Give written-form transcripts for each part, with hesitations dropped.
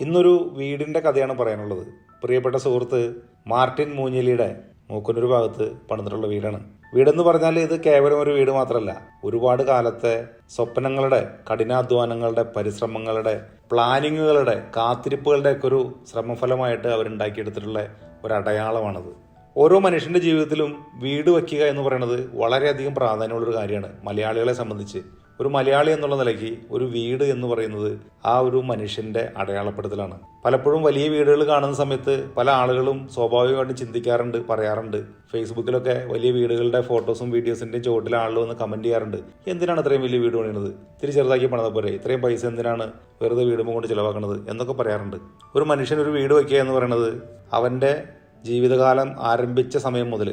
ഇന്നൊരു വീടിൻ്റെ കഥയാണ് പറയാനുള്ളത്. പ്രിയപ്പെട്ട സുഹൃത്ത് മാർട്ടിൻ മൂഞ്ഞലിയുടെ മൂക്കുന്നൊരു ഭാഗത്ത് പണിതിട്ടുള്ള വീടാണ്. വീടെന്ന് പറഞ്ഞാൽ ഇത് കേവലം ഒരു വീട് മാത്രമല്ല, ഒരുപാട് കാലത്തെ സ്വപ്നങ്ങളുടെ, കഠിനാധ്വാനങ്ങളുടെ, പരിശ്രമങ്ങളുടെ, പ്ലാനിങ്ങുകളുടെ, കാത്തിരിപ്പുകളുടെ ഒക്കെ ഒരു ശ്രമഫലമായിട്ട് അവരുണ്ടാക്കിയെടുത്തിട്ടുള്ള ഒരു അടയാളമാണത്. ഓരോ മനുഷ്യൻ്റെ ജീവിതത്തിലും വീട് വയ്ക്കുക എന്ന് പറയുന്നത് വളരെയധികം പ്രാധാന്യമുള്ളൊരു കാര്യമാണ്. മലയാളികളെ സംബന്ധിച്ച് ഒരു മലയാളി എന്നുള്ള നിലയ്ക്ക് ഒരു വീട് എന്ന് പറയുന്നത് ആ ഒരു മനുഷ്യൻ്റെ അടയാളപ്പെടുത്തലാണ്. പലപ്പോഴും വലിയ വീടുകൾ കാണുന്ന സമയത്ത് പല ആളുകളും സ്വാഭാവികമായിട്ടും ചിന്തിക്കാറുണ്ട്, പറയാറുണ്ട്. ഫേസ്ബുക്കിലൊക്കെ വലിയ വീടുകളുടെ ഫോട്ടോസും വീഡിയോസിൻ്റെയും ചുവട്ടിൽ ആളുകൾ വന്ന് കമൻറ്റ് ചെയ്യാറുണ്ട്. എന്തിനാണ് ഇത്രയും വലിയ വീട് പണിയുന്നത്? ഇത്തിരി ചെറുതാക്കി പണിതാൽ പോരെ? ഇത്രയും പൈസ എന്തിനാണ് വെറുതെ വീടുമ്പോൾ കൊണ്ട് ചിലവാക്കുന്നത് എന്നൊക്കെ പറയാറുണ്ട്. ഒരു മനുഷ്യൻ ഒരു വീട് വയ്ക്കുക എന്ന് പറയുന്നത് അവൻ്റെ ജീവിതകാലം ആരംഭിച്ച സമയം മുതൽ,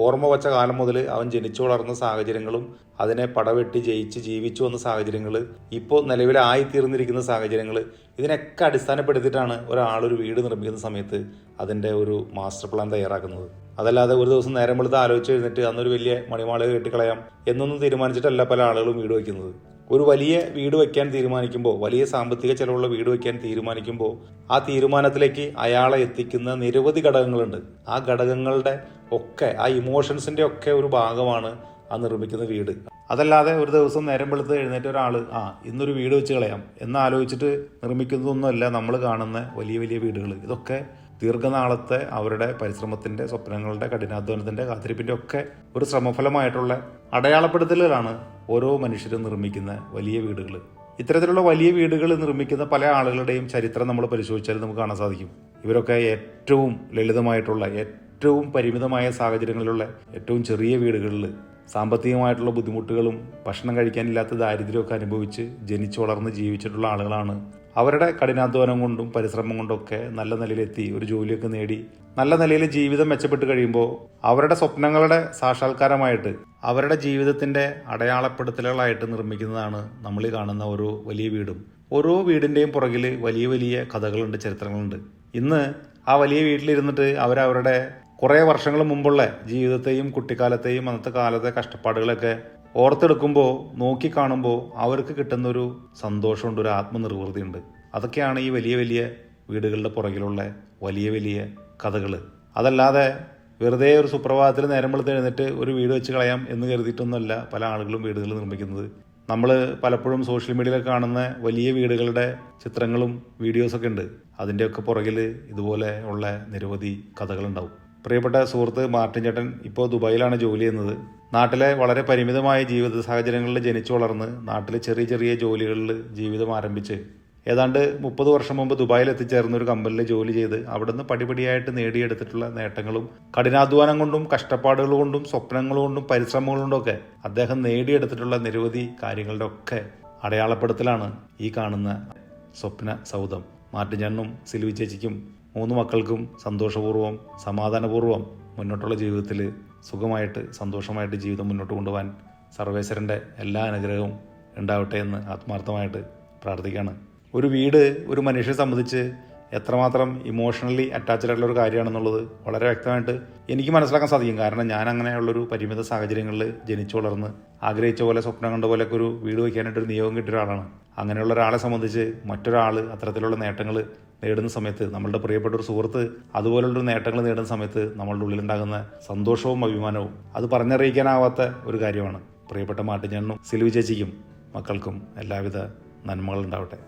ഓർമ്മ വച്ച കാലം മുതൽ അവൻ ജനിച്ചു വളർന്ന സാഹചര്യങ്ങളും അതിനെ പടവെട്ടി ജയിച്ച് ജീവിച്ചു വന്ന സാഹചര്യങ്ങൾ, ഇപ്പോൾ നിലവിലായിത്തീർന്നിരിക്കുന്ന സാഹചര്യങ്ങൾ, ഇതിനൊക്കെ അടിസ്ഥാനപ്പെടുത്തിയിട്ടാണ് ഒരാളൊരു വീട് നിർമ്മിക്കുന്ന സമയത്ത് അതിൻ്റെ ഒരു മാസ്റ്റർ പ്ലാൻ തയ്യാറാക്കുന്നത്. അതല്ലാതെ ഒരു ദിവസം നേരം വെളുത്ത് ആലോചിച്ച് എഴുന്നിട്ട് അന്നൊരു വലിയ മണിമാളിക കെട്ടിക്കളയാം എന്നൊന്നും തീരുമാനിച്ചിട്ടല്ല പല ആളുകളും വീട് വയ്ക്കുന്നത്. ഒരു വലിയ വീട് വയ്ക്കാൻ തീരുമാനിക്കുമ്പോൾ, വലിയ സാമ്പത്തിക ചെലവുള്ള വീട് വയ്ക്കാൻ തീരുമാനിക്കുമ്പോൾ ആ തീരുമാനത്തിലേക്ക് അയാളെ എത്തിക്കുന്ന നിരവധി ഘടകങ്ങളുണ്ട്. ആ ഘടകങ്ങളുടെ ഒക്കെ, ആ ഇമോഷൻസിൻ്റെ ഒക്കെ ഒരു ഭാഗമാണ് ആ നിർമ്മിക്കുന്ന വീട്. അതല്ലാതെ ഒരു ദിവസം നേരം വെളുത്ത് എഴുന്നേറ്റ ഒരാൾ ഇന്നൊരു വീട് വെച്ച് കളയാം എന്നാലോചിച്ചിട്ട് നിർമ്മിക്കുന്നതൊന്നുമല്ല നമ്മൾ കാണുന്ന വലിയ വലിയ വീടുകൾ. ഇതൊക്കെ ദീർഘനാളത്തെ അവരുടെ പരിശ്രമത്തിൻ്റെ, സ്വപ്നങ്ങളുടെ, കഠിനാധ്വാനത്തിൻ്റെ, കാത്തിരിപ്പിൻ്റെ ഒക്കെ ഒരു ശ്രമഫലമായിട്ടുള്ള അടയാളപ്പെടുത്തലുകളാണ് ഓരോ മനുഷ്യരും നിർമ്മിക്കുന്ന വലിയ വീടുകൾ. ഇത്തരത്തിലുള്ള വലിയ വീടുകൾ നിർമ്മിക്കുന്ന പല ആളുകളുടെയും ചരിത്രം നമ്മൾ പരിശോധിച്ചാൽ നമുക്ക് കാണാൻ സാധിക്കും. ഇവരൊക്കെ ഏറ്റവും ലളിതമായിട്ടുള്ള, ഏറ്റവും പരിമിതമായ സാഹചര്യങ്ങളിലുള്ള, ഏറ്റവും ചെറിയ വീടുകളിൽ സാമ്പത്തികമായിട്ടുള്ള ബുദ്ധിമുട്ടുകളും ഭക്ഷണം കഴിക്കാനില്ലാത്ത ദാരിദ്ര്യമൊക്കെ അനുഭവിച്ച് ജനിച്ചു വളർന്ന് ജീവിച്ചിട്ടുള്ള ആളുകളാണ്. അവരുടെ കഠിനാധ്വാനം കൊണ്ടും പരിശ്രമം കൊണ്ടൊക്കെ നല്ല നിലയിലെത്തി ഒരു ജോലിയൊക്കെ നേടി നല്ല നിലയിൽ ജീവിതം മെച്ചപ്പെട്ട് കഴിയുമ്പോൾ അവരുടെ സ്വപ്നങ്ങളുടെ സാക്ഷാത്കാരമായിട്ട്, അവരുടെ ജീവിതത്തിൻ്റെ അടയാളപ്പെടുത്തലുകളായിട്ട് നിർമ്മിക്കുന്നതാണ് നമ്മൾ ഈ കാണുന്ന ഓരോ വലിയ വീടും. ഓരോ വീടിൻ്റെയും പുറകിൽ വലിയ വലിയ കഥകളുണ്ട്, ചരിത്രങ്ങളുണ്ട്. ഇന്ന് ആ വലിയ വീട്ടിലിരുന്നിട്ട് അവരവരുടെ കുറേ വർഷങ്ങൾ മുമ്പുള്ള ജീവിതത്തെയും കുട്ടിക്കാലത്തെയും അന്നത്തെ കാലത്തെ കഷ്ടപ്പാടുകളൊക്കെ ഓർത്തെടുക്കുമ്പോൾ, നോക്കിക്കാണുമ്പോൾ അവർക്ക് കിട്ടുന്നൊരു സന്തോഷമുണ്ട്, ഒരു ആത്മനിർവൃതിയുണ്ട്. അതൊക്കെയാണ് ഈ വലിയ വലിയ വീടുകളുടെ പുറകിലുള്ള വലിയ വലിയ കഥകൾ. അതല്ലാതെ വെറുതെ ഒരു സുപ്രഭാതത്തിൽ നേരം വെളുത്ത് എഴുന്നേറ്റ് ഒരു വീട് വെച്ച് കളയാം എന്ന് കരുതിയിട്ടൊന്നുമല്ല പല ആളുകളും വീടുകൾ നിർമ്മിക്കുന്നത്. നമ്മൾ പലപ്പോഴും സോഷ്യൽ മീഡിയയിൽ കാണുന്ന വലിയ വീടുകളുടെ ചിത്രങ്ങളും വീഡിയോസൊക്കെ ഉണ്ട്. അതിൻ്റെയൊക്കെ പുറകിൽ ഇതുപോലെ ഉള്ള നിരവധി കഥകളുണ്ടാവും. പ്രിയപ്പെട്ട സുഹൃത്ത് മാർട്ടിൻ ചേട്ടൻ ഇപ്പോൾ ദുബായിലാണ് ജോലി ചെയ്യുന്നത്. നാട്ടിലെ വളരെ പരിമിതമായ ജീവിത സാഹചര്യങ്ങളിൽ ജനിച്ചു വളർന്ന് നാട്ടിലെ ചെറിയ ചെറിയ ജോലികളിൽ ജീവിതം ആരംഭിച്ച് ഏതാണ്ട് 30 വർഷം മുമ്പ് ദുബായിൽ എത്തിച്ചേർന്ന ഒരു കമ്പനിയിൽ ജോലി ചെയ്ത് അവിടുന്ന് പടിപടിയായിട്ട് നേടിയെടുത്തിട്ടുള്ള നേട്ടങ്ങളും കഠിനാധ്വാനം കൊണ്ടും കഷ്ടപ്പാടുകൾ കൊണ്ടും സ്വപ്നങ്ങൾ കൊണ്ടും പരിശ്രമങ്ങൾ കൊണ്ടുമൊക്കെ അദ്ദേഹം നേടിയെടുത്തിട്ടുള്ള നിരവധി കാര്യങ്ങളുടെ ഒക്കെ അടയാളപ്പെടുത്തലാണ് ഈ കാണുന്ന സ്വപ്ന സൗധം. മാർട്ടിൻ ചേട്ടനും സിൽവി ചേച്ചിക്കും 3 മക്കൾക്കും സന്തോഷപൂർവ്വം സമാധാനപൂർവ്വം മുന്നോട്ടുള്ള ജീവിതത്തിൽ സുഖമായിട്ട് സന്തോഷമായിട്ട് ജീവിതം മുന്നോട്ട് കൊണ്ടുപോകാൻ സർവേശ്വരൻ്റെ എല്ലാ അനുഗ്രഹവും ഉണ്ടാവട്ടെ എന്ന് ആത്മാർത്ഥമായിട്ട് പ്രാർത്ഥിക്കുകയാണ്. ഒരു വീട് ഒരു മനുഷ്യനെ സംബന്ധിച്ച് എത്രമാത്രം ഇമോഷണലി അറ്റാച്ച്ഡ് ആയിട്ടുള്ള ഒരു കാര്യമാണെന്നുള്ളത് വളരെ വ്യക്തമായിട്ട് എനിക്ക് മനസ്സിലാക്കാൻ സാധിക്കും. കാരണം ഞാൻ അങ്ങനെയുള്ളൊരു പരിമിത സാഹചര്യങ്ങളിൽ ജനിച്ചു വളർന്ന് ആഗ്രഹിച്ച പോലെ, സ്വപ്നം കണ്ട പോലെയൊക്കെ ഒരു വീട് വയ്ക്കാനായിട്ടൊരു നിയോഗം കിട്ടിയ ഒരാളാണ്. അങ്ങനെയുള്ള ഒരാളെ സംബന്ധിച്ച് മറ്റൊരാൾ അത്തരത്തിലുള്ള നേട്ടങ്ങൾ നേടുന്ന സമയത്ത്, നമ്മളുടെ പ്രിയപ്പെട്ട ഒരു സുഹൃത്ത് അതുപോലുള്ളൊരു നേട്ടങ്ങൾ നേടുന്ന സമയത്ത് നമ്മളുടെ ഉള്ളിലുണ്ടാകുന്ന സന്തോഷവും അഭിമാനവും അത് പറഞ്ഞറിയിക്കാനാവാത്ത ഒരു കാര്യമാണ്. പ്രിയപ്പെട്ട മാർട്ടിൻ ചേട്ടനും സിൽവി ചേച്ചിക്കും മക്കൾക്കും എല്ലാവിധ നന്മകളുണ്ടാവട്ടെ.